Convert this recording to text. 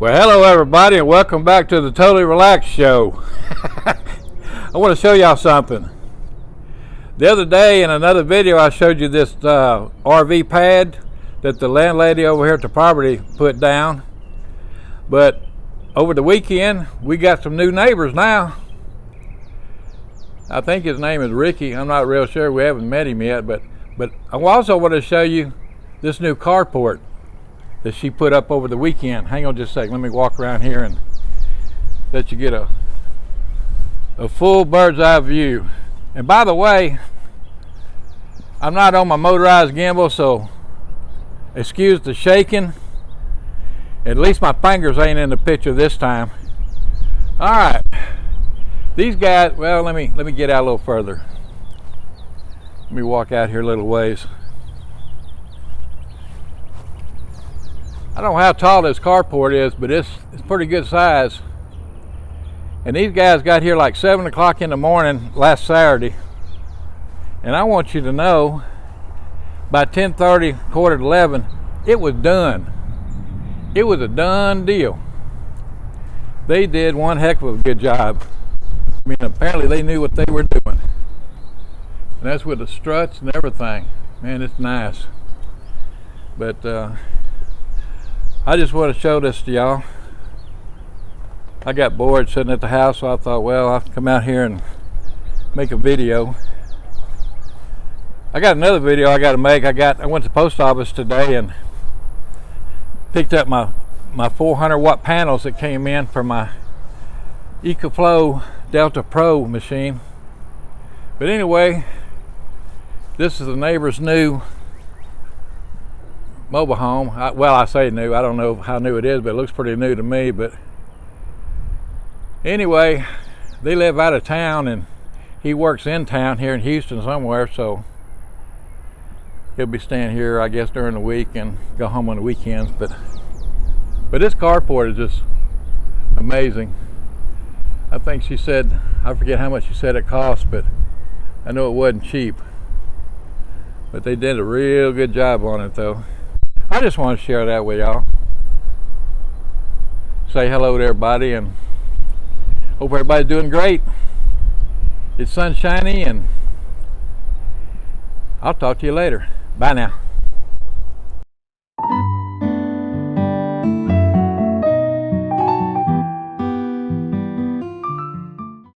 Well, hello everybody, and welcome back to the Totally Relaxed Show. I want to show y'all something. The other day in another video I showed you this RV pad that the landlady over here at the property put down. But over the weekend we got some new neighbors now. I think his name is Ricky. I'm not real sure. We haven't met him yet, but I also want to show you this new carport that she put up over the weekend. Hang on just a second. Let me walk around here and let you get a full bird's eye view. And by the way, I'm not on my motorized gimbal, so excuse the shaking. At least my fingers ain't in the picture this time. All right, these guys. Well, let me get out a little further. Let me walk out here a little ways. I don't know how tall this carport is, but it's pretty good size. And these guys got here like 7 o'clock in the morning last Saturday. And I want you to know, by 10:30, quarter to 11, it was done. It was a done deal. They did one heck of a good job. I mean, apparently they knew what they were doing. And that's with the struts and everything. Man, it's nice. But I just want to show this to y'all. I got bored sitting at the house, so I thought, well, I'll come out here and make a video. I got another video I got to make. I went to the post office today and picked up my 400 watt panels that came in for my EcoFlow Delta Pro machine. But anyway, this is the neighbor's new mobile home. Well, I say new. I don't know how new it is, but it looks pretty new to me. But anyway, they live out of town and he works in town here in Houston somewhere, so he'll be staying here, I guess, during the week and go home on the weekends. But this carport is just amazing. I think she said, I forget how much she said it cost, but I know it wasn't cheap. But they did a real good job on it, though. I just want to share that with y'all. Say hello to everybody and hope everybody's doing great. It's sunshiny and I'll talk to you later. Bye now.